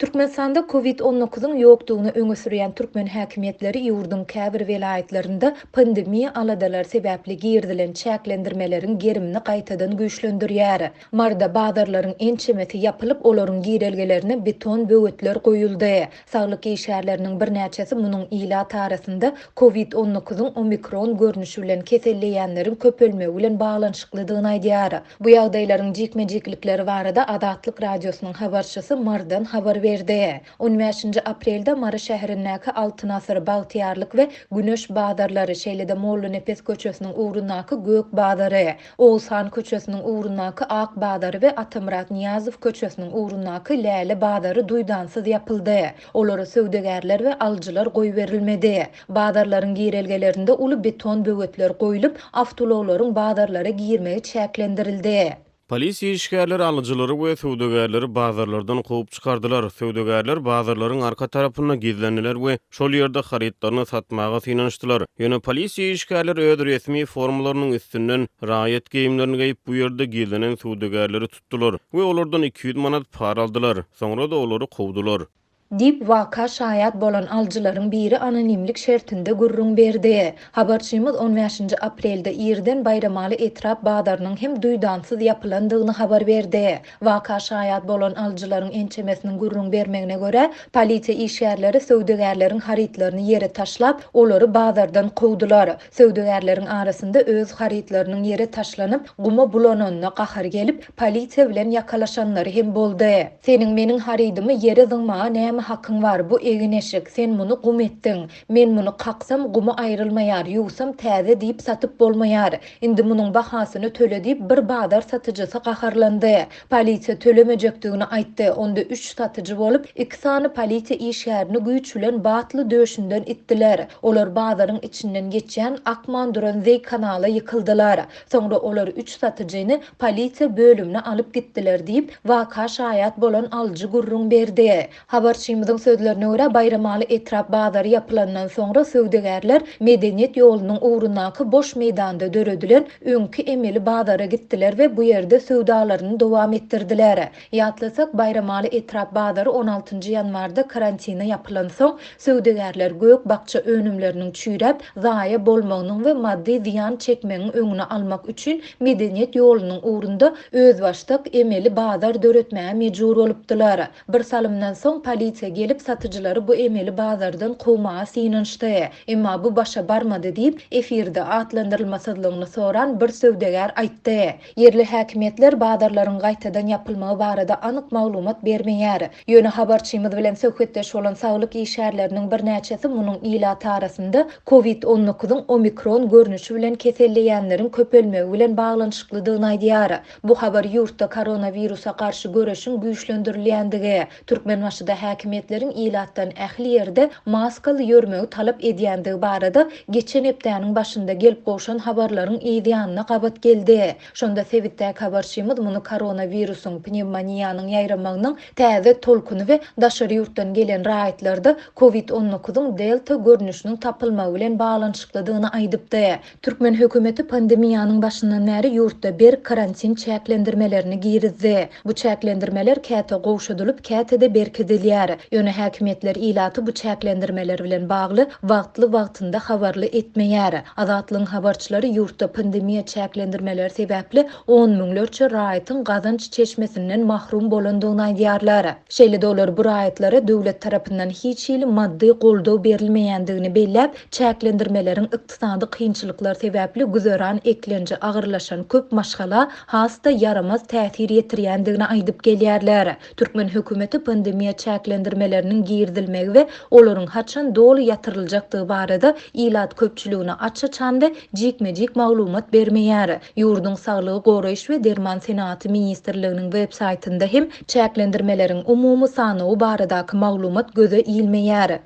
Türkmenistanda Covid-19'un ýokdugyny öňe sürýän türkmen häkimetleri ýurdun käbir welaýatlarynda pandemiýa aladalar sebäpli girdilen çäklendirmelerin gerimini gaýtadan güýçlendirýär. Marda bazarlaryň ençemeti ýapylyp, olaryň girelgelerine beton böwetler goýuldy. Saglyk işgärleriniň bir näçesi munyň ilat arasynda Covid-19'un omikron görnüşi bilen keselleýänleriň köpelmegi bilen baglanyşyklydygyny aýdýar. Bu ýagdaýlaryň jikmejiklikleri barada Adatlyk radiosynyň habarçysy Mardan habar verdi. 15 aprelde Mara şäherindäki Altynasır, Bagtyarlyk we Güneş bazarlary, şeýle-de Molla Nepes köçesiniň ugrundaky Gök bazary, Oğuzhan köçesiniň ugrundaky Ak bazary we Atamurat Niýazow köçesiniň ugrundaky Läle bazary duýdansyz ýapyldy. Olara söwdegärler we aljylar goý berilmedi. Bazarlaryň girelgelerinde uly beton böwetler goýulyp, awtologlaryň bazarlara girmegi çäklendirildi. Polisiýa işgärleri alyjylary we söwdegärleri bazarlardan goýup çykardylar. Söwdegärler bazarlaryň arka tarapyna gizlendiler we şol ýerde harytlaryny satmaga synanyşdylar. Ýöne polisiýa işgärleri öz resmi formalarynyň üstünden raýat geyimlerini geýip bu ýerde gizlenen söwdegärleri tutdular we olardan 200 manat para aldylar. Soňra da olary kowdular. Dip vaka şaýat bolan aljylaryň biri anonimlik şertinde gurrun berdi. Habarçymyz 15 aprelde ýerden Bayramaly etrap bazarnyň hem duýdansyz ýapylandygyny habar berdi. Vaka şaýat bolan aljylaryň ençemesiniň gurrun bermegine görä, polisiýa işgärleri söwdegärleriň harytlaryny ýere taşlap, olary bazardan kowdular. Söwdegärleriň arasynda öz harytlarynyň ýere taşlanyp, guma bulananyna gahar gelip, polisiýa bilen ýakalaşanlary hem boldy. Seniň meniň harydymy ýere zyňmaga näme hakyň var, bu egineşik, sen muny gum etdiň. Men muny qaksam gumy aýrylmaýar, ýugsam täze diýip satyp bolmaýar. Indi munyň bahasyny töle diýip bir bazar satyjysy gaharlandy. Polisiýa tölemejekdigini aýtdy. Onda 3 satyjy bolup, 2 sany polisiýa işgärini güýç bilen batly döşünden itdiler. Olar bazaryň içinden geçýän Akman duran Zey kanala ýykyldylar. Soňra olar 3 satyjyny polisiýa bölümine alyp gitdiler diýip waka şaýat bolan aljy gurrun berdi. Habarçymyzyň sözlerine görä Bayramaly etrap bazary ýapylandan soňra söwdegärler Medeniýet ýolunyň ugrundaky boş meýdanda döredilen öňki emeli bazara gitdiler we bu ýerde söwdalaryny dowam etdirdiler. Ýatlasak Bayramaly etrap bazary 16 ýanwarda karantina ýapylan soň söwdegärler gök bakça önümleriniň çüýräp, zaýa bolmagynyň we maddi ziýan çekmegiň öňüne almak üçin Medeniýet ýolunyň ugrunda özbaşdyk emeli bazar döretmäge mejbur bolupdylar. Bir salymdan soň polisiýa gelip satyjylary bu emeli bazardan kowmaga synanyşdy. Emma bu başa barmady diýip efirde atlandyrylmasydygyny soran bir söwdegär aýtdy. Yerli häkimetler bazarlaryň gaýtadan ýapylmagy barada anyk maglumat bermeýär. Ýöne habarçymyz bilen söhbetdeş bolan saglyk işgärleriniň bir näçesi munyň ilaty arasynda Covid-19'un omikron görnüşi bilen keselleýänleriň köpelmegi bilen baglanyşyklydygyny aýdýar. Bu habar ýurtda koronawirusa garşy göreşiň güýçlendirilýändigi, Türkmenbaşyda häkimetleriň ilatdan ähli ýerde maskaly ýörmegi talap edýändigi barada geçen hepdäniň başynda gelip goşan habarlaryň ýediýanyna gabat geldi. Şonda sebitdäki habarçymyz muny koronawirusyň pneumoniýanyň ýaýramagynyň täze tolkuny we daşary ýurtdan gelen raýatlarda Covid-19'un delta görnüşiniň tapylmagy bilen baglanyşyklydygyny aýdypdy. Türkmen hökümeti pandemiýanyň başyndan bäri ýurtda bir karantin çäklendirmelerini girizdi. Bu çäklendirmeler käte gowşadylyp, käte-de berkidilýär. Ýöne häkimetler ilaty bu çäklendirmeler bilen bagly wagtly-wagtynda habarly etmeýär. Azatlygyň habarçylary ýurtda pandemiýa çäklendirmeleri sebäpli 10 miňlerçe raýatyň gazanç çeşmesinden mahrum bolandygyny aýdýarlar. Şeýle-de olar bu raýatlara döwlet tarapyndan hiç ýyly maddi goldaw berilmeýändigini belläp, çäklendirmeleriň ykdysady kynçylyklar sebäpli güzeran eklenji agyrlaşan köp maşgala hasta yaramaz täsir ýetirýändigini aýdyp gelýärler. Türkmen hökümeti pandemiýa çäklendirmeleriniň girdilmegi we olaryň haçan dolu ýatyryljakdygy barada ilat köpçüligine açyçanda jikmejik maglumat bermeýär. Ýurdun saglygy goraýyş we derman senaty ministrliginiň web saýtynda hem çäklendirmeleriň umumy sany baradaky maglumat göze ilmeýär.